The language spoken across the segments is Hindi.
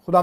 खुदा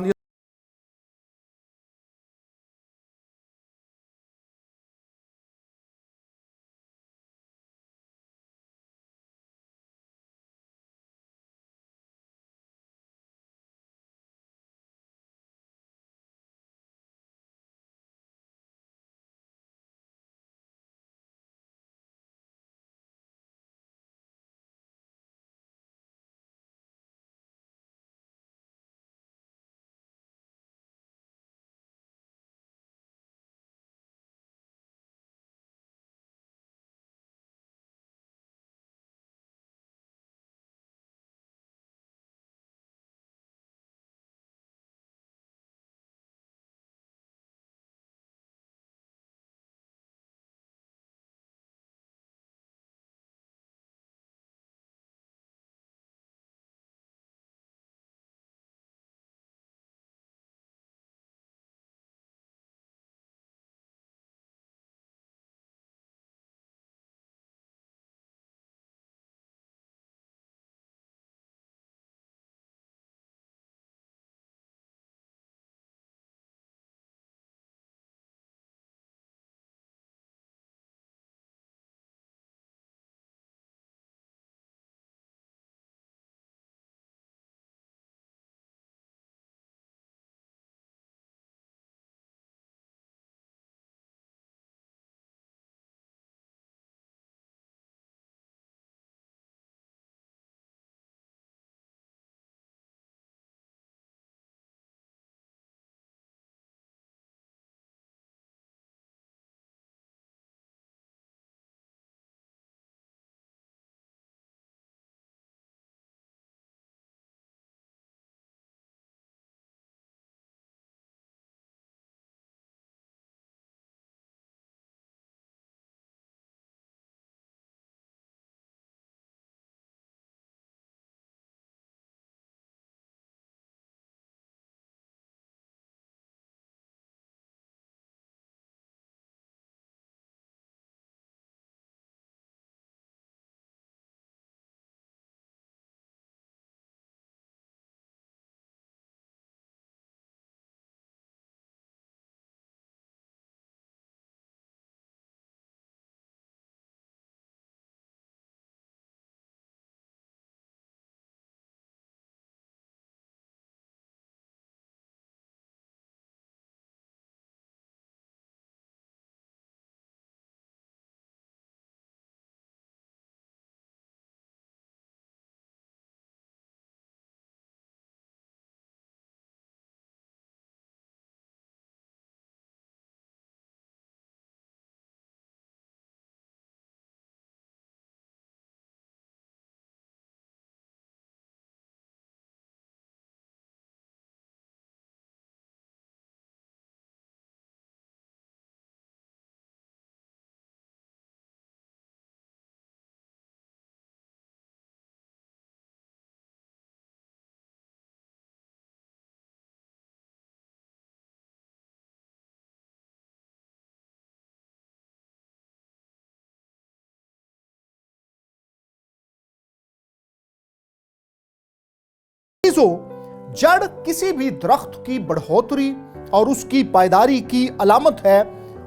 जड़ किसी भी दरख्त की बढ़ोतरी और उसकी पायदारी की अलामत है,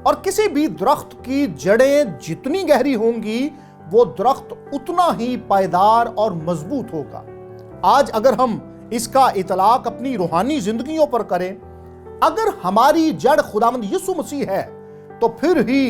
और किसी भी दरख्त की जड़ें जितनी गहरी होंगी वो दरख्त उतना ही पायदार और मजबूत होगा। आज अगर हम इसका इतलाक अपनी रूहानी जिंदगियों पर करें, अगर हमारी जड़ खुदावंद यीशु मसीह है तो फिर ही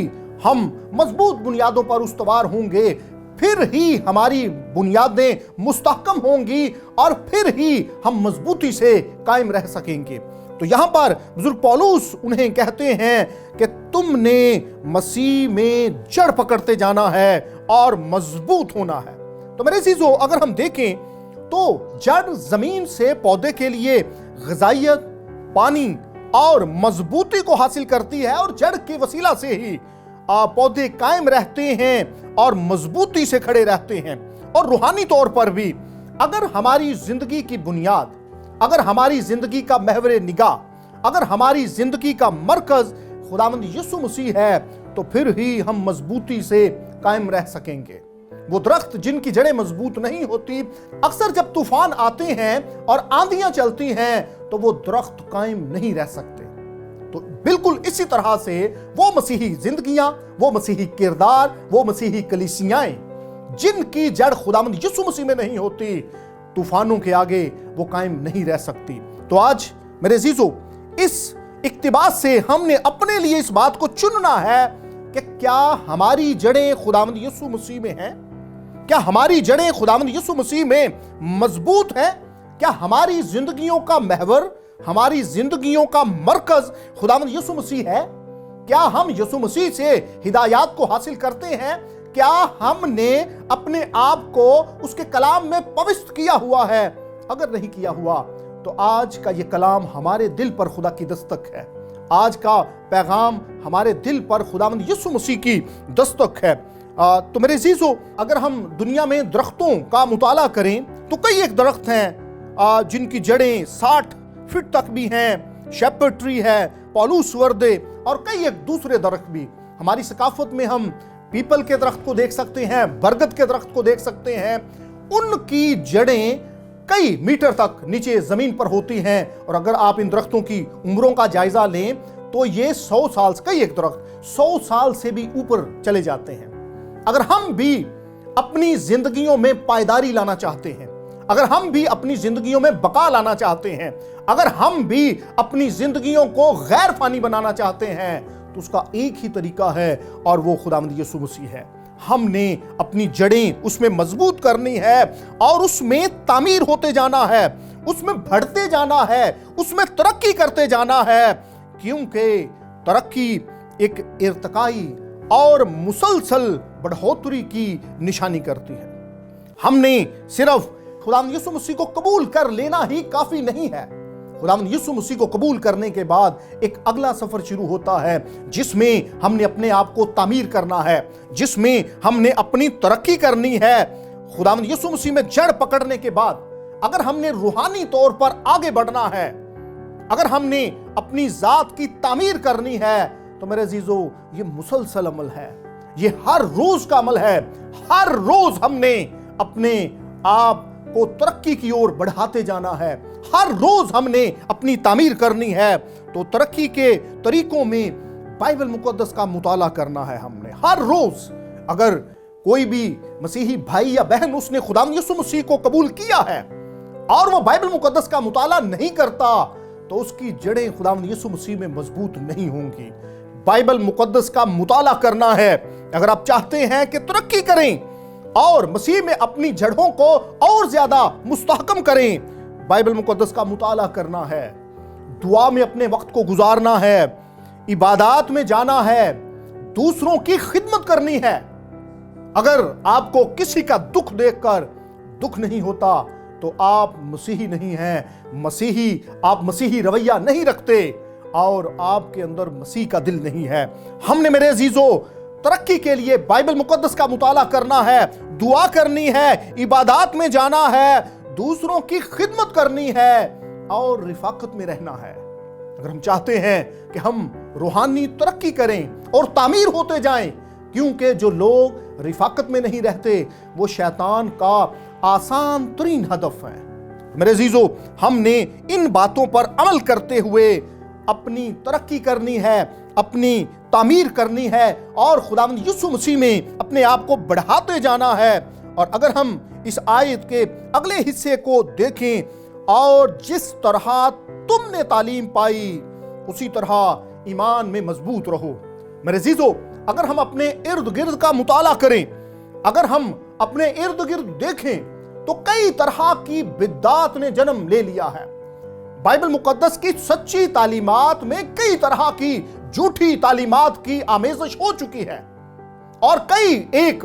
हम मजबूत बुनियादों पर उस्तवार होंगे, फिर ही हमारी बुनियादें मुस्तहकम होंगी और फिर ही हम मजबूती से कायम रह सकेंगे। तो यहां पर बुजुर्ग पौलुस उन्हें कहते हैं कि तुमने मसीह में जड़ पकड़ते जाना है और मजबूत होना है। तो मेरे अजीजों, अगर हम देखें तो जड़ जमीन से पौधे के लिए ग़िज़ाइयत, पानी और मजबूती को हासिल करती है, और जड़ के वसीला से ही पौधे कायम रहते हैं और मजबूती से खड़े रहते हैं। और रूहानी तौर पर भी अगर हमारी जिंदगी की बुनियाद, अगर हमारी जिंदगी का महवर निगाह, अगर हमारी जिंदगी का मरकज खुदावंद यीशु मसीह है, तो फिर ही हम मजबूती से कायम रह सकेंगे। वो दरख्त जिनकी जड़ें मजबूत नहीं होती, अक्सर जब तूफान आते हैं और आंधियां चलती हैं तो वो दरख्त कायम नहीं रह सकते। तो बिल्कुल इसी तरह से वो मसीही जिंदगियां, वो मसीही किरदार, वो मसीही कलीसियाएं जिनकी जड़ खुदावंद यीशु मसीह में नहीं होती, तूफानों के आगे वो कायम नहीं रह सकती। तो आज मेरे अजीजों, इस इक्तिबास से हमने अपने लिए इस बात को चुनना है कि क्या हमारी जड़ें खुदावंद यीशु मसीह में हैं? क्या हमारी जड़ें खुदावंद यीशु मसीह में मजबूत हैं? क्या हमारी जिंदगियों का महवर, हमारी जिंदगियों का मरकज खुदावंद यीशु मसीह है? क्या हम यीशु मसीह से हिदायत को हासिल करते हैं? क्या हमने अपने आप को उसके कलाम में पवित्र किया हुआ है? अगर नहीं किया हुआ तो आज का ये कलाम हमारे दिल पर खुदा की दस्तक है। आज का पैगाम हमारे दिल पर खुदावंद यीशु मसीह की दस्तक है। तो मेरे अजीजों, अगर हम दुनिया में दरख्तों का मुताला करें तो कई एक दरख्त हैं जिनकी जड़ें 60 फीट तक भी हैं। शेपर्ड ट्री है, पॉलूस वर्दे और कई एक दूसरे दरख्त भी। हमारी सकाफत में हम पीपल के दरख्त को देख सकते हैं, बरगद के दरख्त को देख सकते हैं। उनकी जड़ें कई मीटर तक नीचे जमीन पर होती हैं। और अगर आप इन दरख्तों की उम्रों का जायजा लें तो ये 100 साल, कई एक दरख्त 100 साल से भी ऊपर चले जाते हैं। अगर हम भी अपनी जिंदगियों में पायदारी लाना चाहते हैं, अगर हम भी अपनी जिंदगियों में बका लाना चाहते हैं, अगर हम भी अपनी जिंदगियों को गैर फानी बनाना चाहते हैं, तो उसका एक ही तरीका है और वो खुदावंद यीशु मसीह है। हमने अपनी जड़ें उसमें मजबूत करनी है और उसमें तामीर होते जाना है, उसमें बढ़ते जाना है, उसमें तरक्की करते जाना है, क्योंकि तरक्की एक इर्तिकाई और मुसलसल बढ़ोतरी की निशानी करती है। हमने सिर्फ खुदावंद यीशु मसीह को कबूल कर लेना ही काफी नहीं है। खुदावंद यीशु मसीह को कबूल करने के बाद एक अगला सफर शुरू होता है, जिसमें हमने अपने आप को तामीर करना है, जिसमें हमने अपनी तरक्की करनी है। खुदावंद यीशु मसीह में जड़ पकड़ने के बाद अगर हमने रूहानी तौर पर आगे बढ़ना है, अगर हमने अपनी जात की तामीर करनी है, तो मेरे अजीजों, ये मुसलसल अमल है, ये हर रोज का अमल है। हर रोज हमने अपने आप को तरक्की की ओर बढ़ाते जाना है, हर रोज हमने अपनी तामीर करनी है। तो तरक्की के तरीकों में बाइबल मुकद्दस का मुताला करना है हमने हर रोज। अगर कोई भी मसीही भाई या बहन उसने खुदावंद यीशु मसीह को कबूल किया है और वो बाइबल मुकद्दस का मुताला नहीं करता, तो उसकी जड़ें खुदावंद यीशु मसीह में मजबूत नहीं होंगी। बाइबल मुकद्दस का मुताला करना है। अगर आप चाहते हैं कि तरक्की करें और मसीह में अपनी जड़ों को और ज्यादा मुस्तहकम करें, बाइबल मुकद्दस का मुताला करना है, दुआ में अपने वक्त को गुजारना है, इबादत में जाना है, दूसरों की खिदमत करनी है। अगर आपको किसी का दुख देखकर दुख नहीं होता तो आप मसीही नहीं हैं। आप मसीही रवैया नहीं रखते और आपके अंदर मसीह का दिल नहीं है। हमने मेरे अजीजों तरक्की के लिए बाइबल मुकद्दस का मुताला करना है, दुआ करनी है, इबादत में जाना है, दूसरों की खिदमत करनी है और रिफाकत में रहना है। अगर हम चाहते हैं कि हम रूहानी तरक्की करें और तामीर होते जाएं, क्योंकि जो लोग रिफाकत में नहीं रहते वो शैतान का आसान तरीन हदफ है। मेरे अजीजों, हमने इन बातों पर अमल करते हुए अपनी तरक्की करनी है, अपनी तामीर करनी है और खुदावंद यीशु मसीह में अपने आप को बढ़ाते जाना है। और अगर हम इस आयत के अगले हिस्से को देखें, और जिस तरह तुमने तालीम पाई उसी तरह ईमान में मजबूत रहो। मेरे अजीजों, अगर हम अपने इर्द गिर्द का मुताला करें, अगर हम अपने इर्द गिर्द देखें, तो कई तरह की बिद्दात ने जन्म ले लिया है। बाइबल मुकद्दस की सच्ची तालीमात में कई तरह की झूठी तालीमात की आमेज़श हो चुकी है और कई एक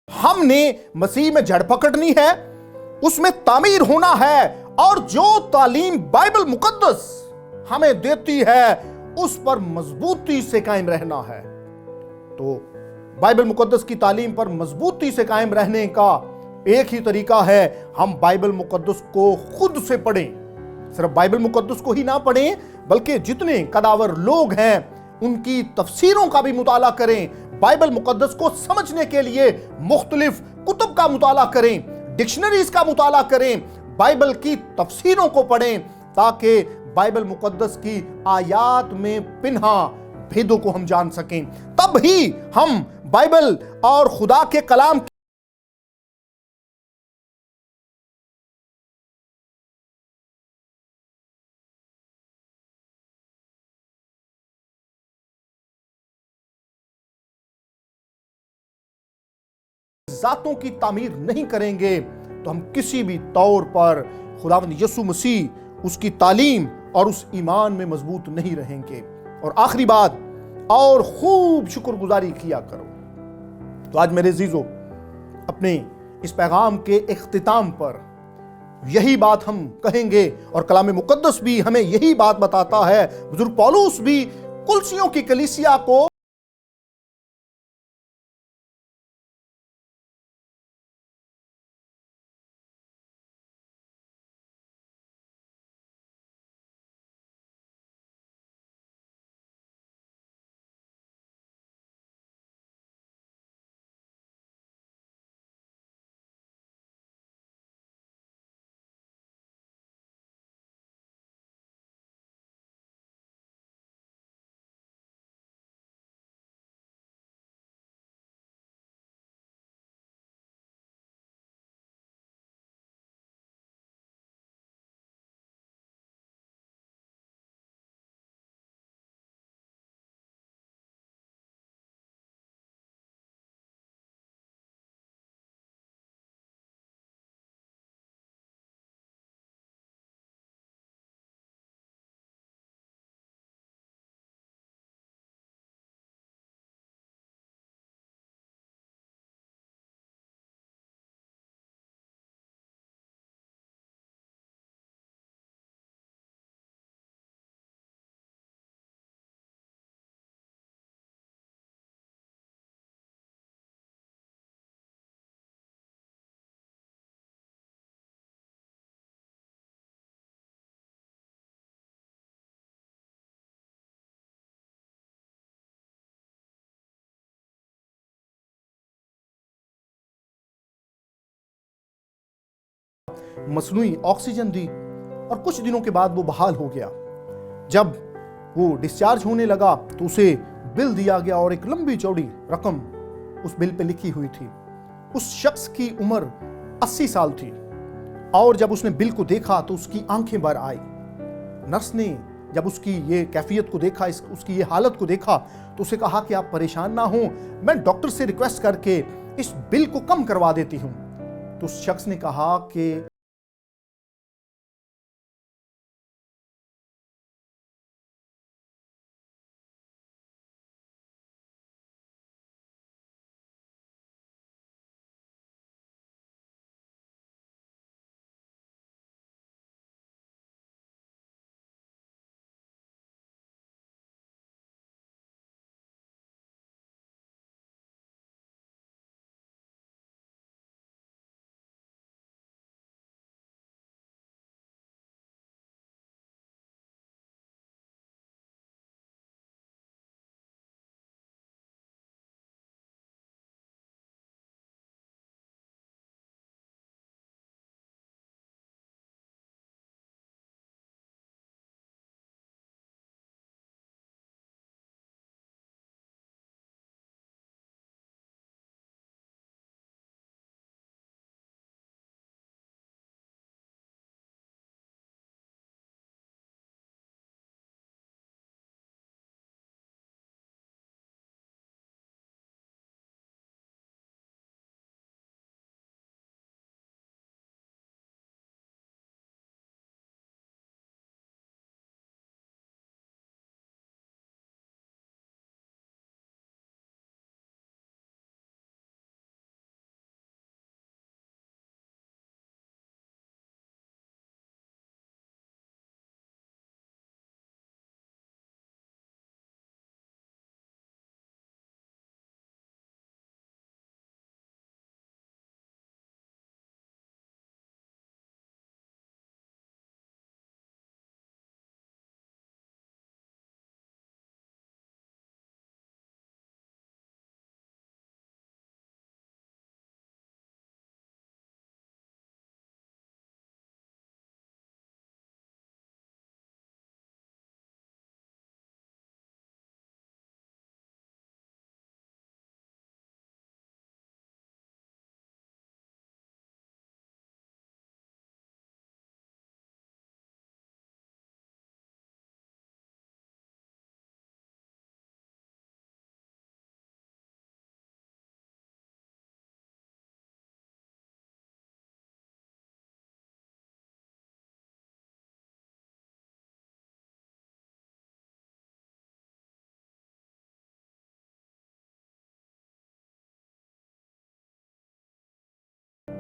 हमने मसीह में जड़ पकड़नी है, उसमें तामीर होना है और जो तालीम बाइबल मुकद्दस हमें देती है उस पर मजबूती से कायम रहना है। तो बाइबल मुकद्दस की तालीम पर मजबूती से कायम रहने का एक ही तरीका है, हम बाइबल मुकद्दस को खुद से पढ़ें, सिर्फ बाइबल मुकद्दस को ही ना पढ़ें, बल्कि जितने कदावर लोग हैं उनकी तफसीरों का भी मुताला करें। बाइबल मुकद्दस को समझने के लिए मुख्तलिफ कुतुब का मुताला करें, डिक्शनरीज का मुताला करें, बाइबल की तफसीरों को पढ़ें, ताकि बाइबल मुकद्दस की आयात में पिन्हा भेदों को हम जान सकें। तब ही हम बाइबल और खुदा के कलाम जातों की तामीर नहीं करेंगे तो हम किसी भी तौर पर खुदावंद यीशु मसीह, उसकी तालीम और उस ईमान में मजबूत नहीं रहेंगे। और आखिरी बात, और खूब शुक्रगुजारी किया करो। तो आज मेरे अजीजों, अपने इस पैगाम के इख्तिताम पर यही बात हम कहेंगे, और कलाम मुकद्दस भी हमें यही बात बताता है। बुजुर्ग पौलुस भी कुलसियों की कलीसिया को मसनूई ऑक्सीजन दी, और कुछ दिनों के बाद वो बहाल हो गया। जब वो डिस्चार्ज होने लगा तो उसे बिल दिया गया, और एक लंबी चौड़ी रकम उस बिल पे लिखी हुई थी। उस शख्स की उम्र 80 साल थी, और जब उसने बिल को देखा तो उसकी आंखें भर आई। नर्स ने जब उसकी ये कैफियत को देखा, उसकी ये हालत को देखा, तो उसे कहा कि आप परेशान ना हो, मैं डॉक्टर से रिक्वेस्ट करके इस बिल को कम करवा देती हूं। तो उस शख्स ने कहा कि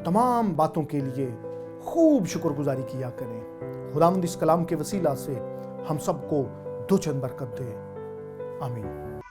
तमाम बातों के लिए खूब शुक्रगुजारी किया करें। खुदावंद इस कलाम के वसीला से हम सबको दो चंद बरकत दे। आमीन।